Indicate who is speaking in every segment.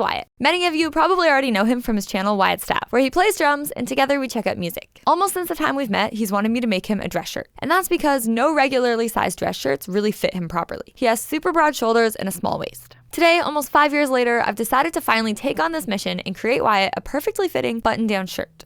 Speaker 1: Wyatt. Many of you probably already know him from his channel Wyatt Staff, where he plays drums and together we check out music. Almost since the time we've met, he's wanted me to make him a dress shirt. And that's because no regularly sized dress shirts really fit him properly. He has super broad shoulders and a small waist. Today, almost 5 years later, I've decided to finally take on this mission and create Wyatt a perfectly fitting button-down shirt.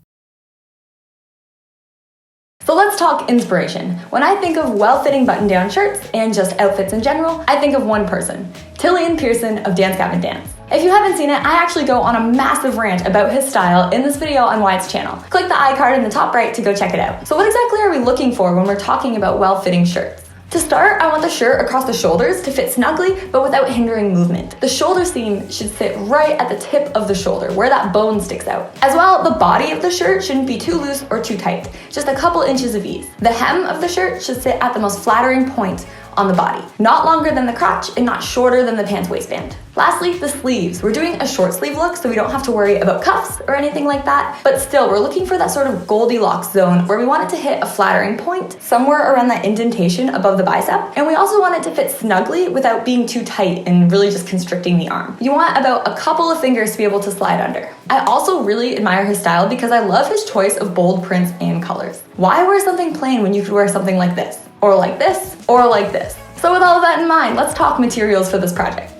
Speaker 1: So let's talk inspiration. When I think of well-fitting button-down shirts and just outfits in general, I think of one person, Tillian Pearson of Dance Gavin Dance. If you haven't seen it, I actually go on a massive rant about his style in this video on Wyatt's channel. Click the iCard in the top right to go check it out. So what exactly are we looking for when we're talking about well-fitting shirts? To start, I want the shirt across the shoulders to fit snugly, but without hindering movement. The shoulder seam should sit right at the tip of the shoulder, where that bone sticks out. As well, the body of the shirt shouldn't be too loose or too tight, just a couple inches of ease. The hem of the shirt should sit at the most flattering point on the body, not longer than the crotch and not shorter than the pants waistband. Lastly, the sleeves. We're doing a short sleeve look, so we don't have to worry about cuffs or anything like that, but still, we're looking for that sort of Goldilocks zone where we want it to hit a flattering point somewhere around that indentation above the bicep, and we also want it to fit snugly without being too tight and really just constricting the arm. You want about a couple of fingers to be able to slide under. I also really admire his style because I love his choice of bold prints and colors. Why wear something plain when you could wear something like this, or like this, or like this? So with all of that in mind, let's talk materials for this project.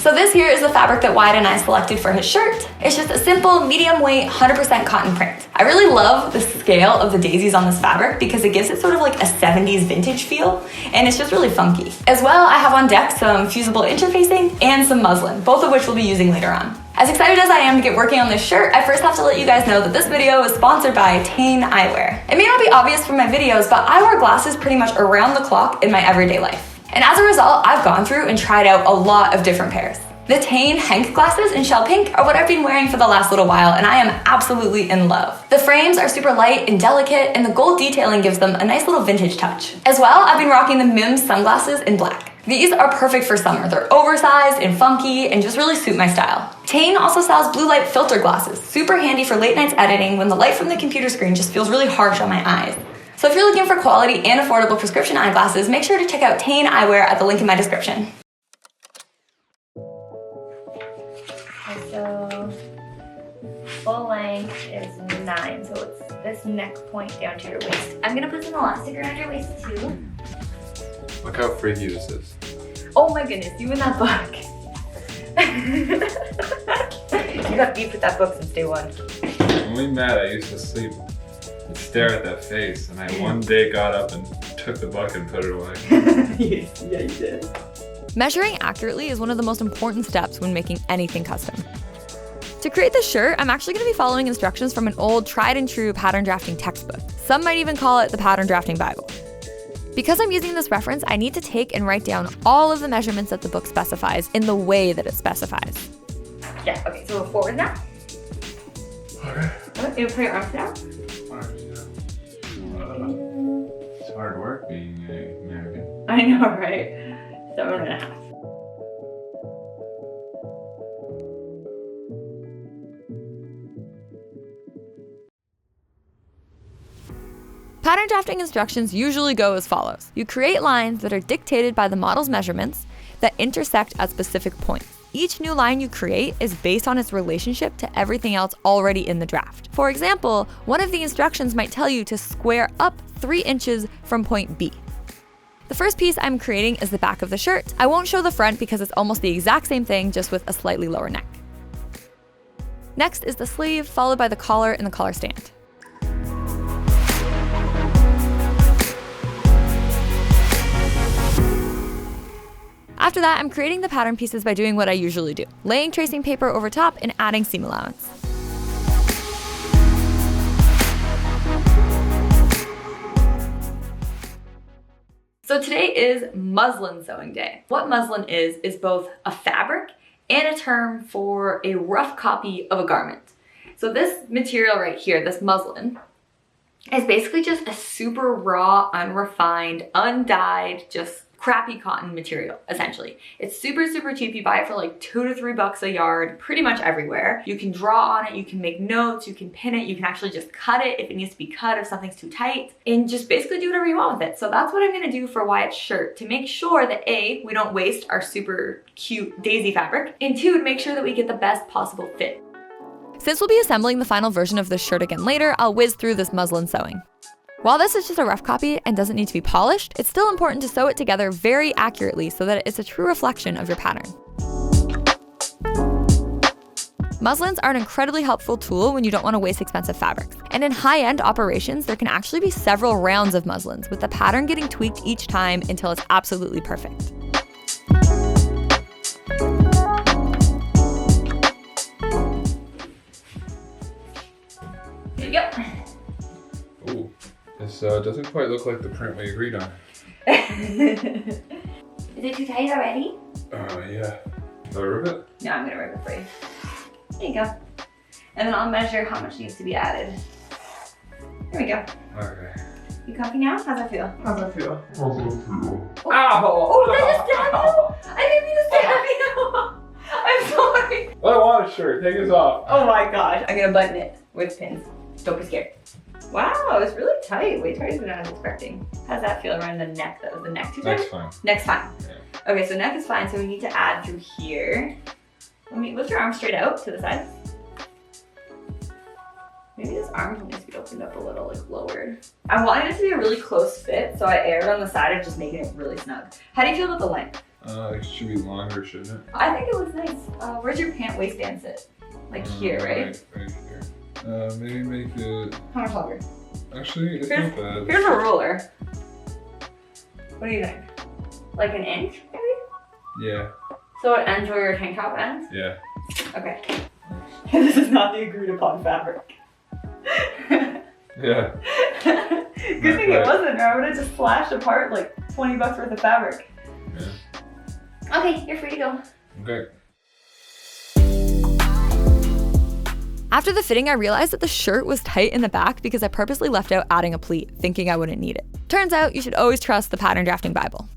Speaker 1: So this here is the fabric that Wyatt and I selected for his shirt. It's just a simple, medium weight, 100% cotton print. I really love the scale of the daisies on this fabric because it gives it sort of like a 70s vintage feel, and it's just really funky. As well, I have on deck some fusible interfacing and some muslin, both of which we'll be using later on. As excited as I am to get working on this shirt, I first have to let you guys know that this video is sponsored by Tane Eyewear. It may not be obvious from my videos, but I wear glasses pretty much around the clock in my everyday life. And as a result, I've gone through and tried out a lot of different pairs. The Tane Henk glasses in shell pink are what I've been wearing for the last little while, and I am absolutely in love. The frames are super light and delicate, and the gold detailing gives them a nice little vintage touch. As well, I've been rocking the Mims sunglasses in black. These are perfect for summer. They're oversized and funky and just really suit my style. Tane also sells blue light filter glasses, super handy for late nights editing when the light from the computer screen just feels really harsh on my eyes. So if you're looking for quality and affordable prescription eyeglasses, make sure to check out Tane Eyewear at the link in my description. So full length is 9, so it's this neck point down to your waist. I'm gonna put some elastic around your waist too.
Speaker 2: Look how freaky this is.
Speaker 1: Oh my goodness, you and that book. You got beef with that book since day one.
Speaker 2: I'm only mad I used to sleep and stare at that face, and I one day got up and took the book and put it away.
Speaker 1: Yeah, you did. Measuring accurately is one of the most important steps when making anything custom. To create this shirt, I'm actually going to be following instructions from an old tried and true pattern drafting textbook. Some might even call it the Pattern Drafting Bible. Because I'm using this reference, I need to take and write down all of the measurements that the book specifies in the way that it specifies. Yeah, okay, so forward now.
Speaker 2: Okay.
Speaker 1: Oh, you put your arms down?
Speaker 2: It's hard work being an American.
Speaker 1: I know, right? 7.5. Pattern drafting instructions usually go as follows. You create lines that are dictated by the model's measurements that intersect at specific points. Each new line you create is based on its relationship to everything else already in the draft. For example, one of the instructions might tell you to square up 3 inches from point B. The first piece I'm creating is the back of the shirt. I won't show the front because it's almost the exact same thing, just with a slightly lower neck. Next is the sleeve, followed by the collar and the collar stand. After that, I'm creating the pattern pieces by doing what I usually do, laying tracing paper over top and adding seam allowance. So today is Muslin Sewing Day. What muslin is both a fabric and a term for a rough copy of a garment. So this material right here, this muslin, is basically just a super raw, unrefined, undyed, just crappy cotton material, essentially. It's super, super cheap. You buy it for like $2 to $3 a yard, pretty much everywhere. You can draw on it, you can make notes, you can pin it, you can actually just cut it if it needs to be cut, if something's too tight, and just basically do whatever you want with it. So that's what I'm gonna do for Wyatt's shirt, to make sure that A, we don't waste our super cute daisy fabric, and 2, to make sure that we get the best possible fit. Since we'll be assembling the final version of this shirt again later, I'll whiz through this muslin sewing. While this is just a rough copy and doesn't need to be polished, it's still important to sew it together very accurately so that it's a true reflection of your pattern. Muslins are an incredibly helpful tool when you don't want to waste expensive fabrics. And in high-end operations, there can actually be several rounds of muslins, with the pattern getting tweaked each time until it's absolutely perfect. Here you go.
Speaker 2: Ooh. This doesn't quite look like the print we agreed on.
Speaker 1: Is it too tight already?
Speaker 2: Yeah. Do I rip it?
Speaker 1: No, I'm gonna rip it for you. There you go. And then I'll measure how much needs to be added. There we go.
Speaker 2: Okay.
Speaker 1: You comfy now? How's that feel?
Speaker 2: How's that feel?
Speaker 1: Ow! Oh, did I just stab you? I didn't mean to stab you. I'm sorry.
Speaker 2: I want a shirt. Take this off.
Speaker 1: Oh my gosh. I'm gonna button it with pins. Don't be scared. Wow, it's really tight. Way tighter than I was expecting. How's that feel around the neck though? Is the neck too tight?
Speaker 2: Neck's fine.
Speaker 1: Neck's fine.
Speaker 2: Yeah.
Speaker 1: Okay, so neck is fine, so we need to add through here. Let me lift your arm straight out to the side. Maybe this arm needs to be opened up a little, like lowered. I wanted it to be a really close fit, so I erred on the side of just making it really snug. How do you feel about the length?
Speaker 2: It should be longer, shouldn't it?
Speaker 1: I think it looks nice. Where's your pant waistband sit? Like here, right?
Speaker 2: Right here. Maybe make it...
Speaker 1: How much longer?
Speaker 2: Actually, it's not bad.
Speaker 1: Here's a ruler. What do you think? Like an inch, maybe?
Speaker 2: Yeah.
Speaker 1: So it ends where your tank top ends?
Speaker 2: Yeah.
Speaker 1: Okay. This is not the agreed upon fabric.
Speaker 2: Yeah.
Speaker 1: Good thing it wasn't, or I would have just slashed apart like $20 worth of fabric.
Speaker 2: Yeah.
Speaker 1: Okay, you're free to go.
Speaker 2: Okay.
Speaker 1: After the fitting, I realized that the shirt was tight in the back because I purposely left out adding a pleat, thinking I wouldn't need it. Turns out you should always trust the pattern drafting Bible.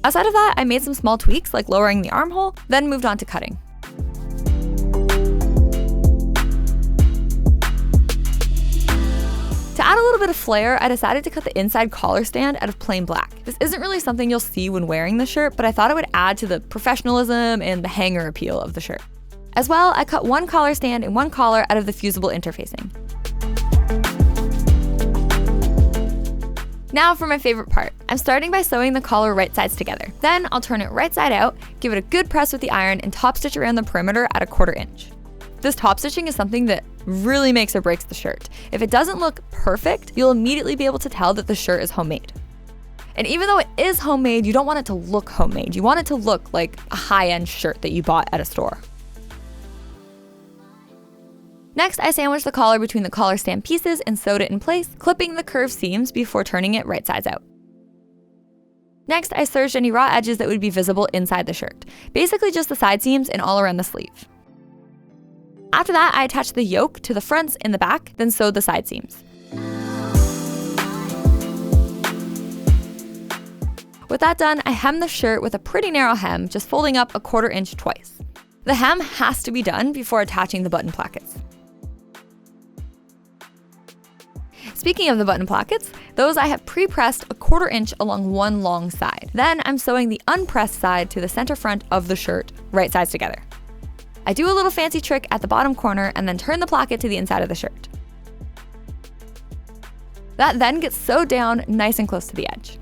Speaker 1: Outside of that, I made some small tweaks like lowering the armhole, then moved on to cutting. To add a little bit of flair, I decided to cut the inside collar stand out of plain black. This isn't really something you'll see when wearing the shirt, but I thought it would add to the professionalism and the hanger appeal of the shirt. As well, I cut one collar stand and one collar out of the fusible interfacing. Now for my favorite part. I'm starting by sewing the collar right sides together. Then I'll turn it right side out, give it a good press with the iron, and top stitch around the perimeter at 1/4 inch. This top stitching is something that really makes or breaks the shirt. If it doesn't look perfect, you'll immediately be able to tell that the shirt is homemade. And even though it is homemade, you don't want it to look homemade. You want it to look like a high-end shirt that you bought at a store. Next, I sandwiched the collar between the collar stand pieces and sewed it in place, clipping the curved seams before turning it right sides out. Next, I serged any raw edges that would be visible inside the shirt, basically just the side seams and all around the sleeve. After that, I attached the yoke to the fronts and the back, then sewed the side seams. With that done, I hemmed the shirt with a pretty narrow hem, just folding up 1/4 inch twice. The hem has to be done before attaching the button plackets. Speaking of the button plackets, those I have pre-pressed 1/4 inch along one long side. Then I'm sewing the unpressed side to the center front of the shirt, right sides together. I do a little fancy trick at the bottom corner and then turn the placket to the inside of the shirt. That then gets sewed down nice and close to the edge.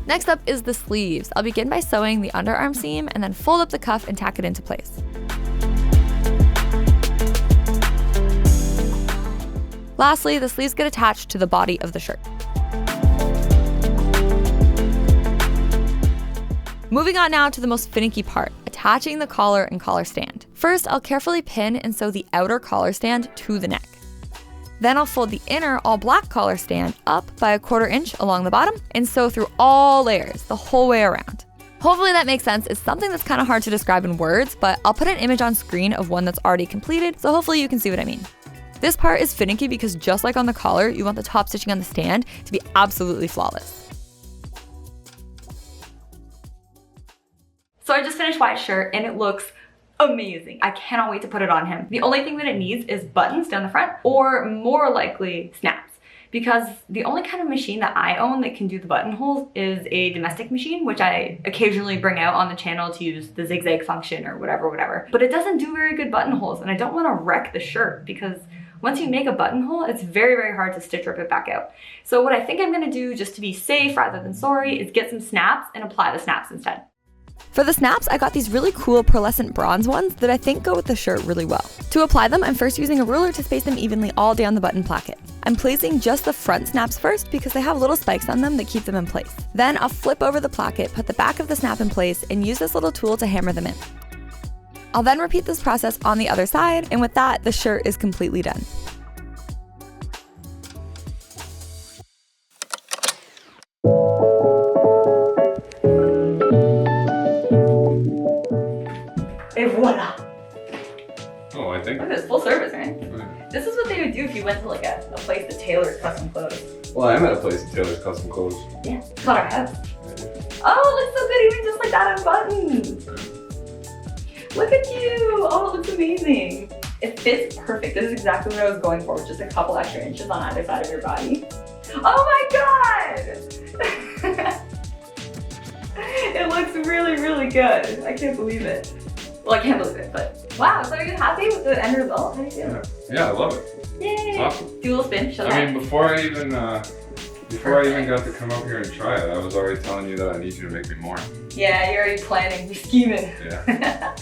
Speaker 1: Next up is the sleeves. I'll begin by sewing the underarm seam and then fold up the cuff and tack it into place. Lastly, the sleeves get attached to the body of the shirt. Moving on now to the most finicky part, attaching the collar and collar stand. First, I'll carefully pin and sew the outer collar stand to the neck. Then I'll fold the inner all black collar stand up by 1/4 inch along the bottom and sew through all layers the whole way around. Hopefully that makes sense. It's something that's kind of hard to describe in words, but I'll put an image on screen of one that's already completed, so hopefully you can see what I mean. This part is finicky because just like on the collar, you want the top stitching on the stand to be absolutely flawless. So I just finished Wyatt's shirt and it looks amazing. I cannot wait to put it on him. The only thing that it needs is buttons down the front, or more likely snaps, because the only kind of machine that I own that can do the buttonholes is a domestic machine, which I occasionally bring out on the channel to use the zigzag function or whatever. But it doesn't do very good buttonholes, and I don't want to wreck the shirt because once you make a buttonhole, it's very hard to stitch rip it back out. So what I think I'm gonna do, just to be safe rather than sorry, is get some snaps and apply the snaps instead. For the snaps, I got these really cool pearlescent bronze ones that I think go with the shirt really well. To apply them, I'm first using a ruler to space them evenly all down the button placket. I'm placing just the front snaps first because they have little spikes on them that keep them in place. Then I'll flip over the placket, put the back of the snap in place, and use this little tool to hammer them in. I'll then repeat this process on the other side, and with that, the shirt is completely done. Et voila!
Speaker 2: Oh, I think.
Speaker 1: Look at this, full service, right? This is what they would do if you went to like a place that tailors custom clothes.
Speaker 2: Well, I'm at a place that tailors custom clothes.
Speaker 1: Yeah, it's called our house. Oh, it looks so good, even just like that on buttons. Look at you! Oh, it looks amazing. It fits perfect. This is exactly what I was going for, with just a couple extra inches on either side of your body. Oh my god! It looks really good. I can't believe it. Well, I can't believe it, but wow. So are you happy with the end result? How do you feel?
Speaker 2: Yeah, I love it.
Speaker 1: Yay!
Speaker 2: It's awesome.
Speaker 1: Do a little spin, show
Speaker 2: I
Speaker 1: that.
Speaker 2: mean, before I even got to come up here and try it, I was already telling you that I need you to make me more.
Speaker 1: Yeah, you're already planning, you're scheming.
Speaker 2: Yeah.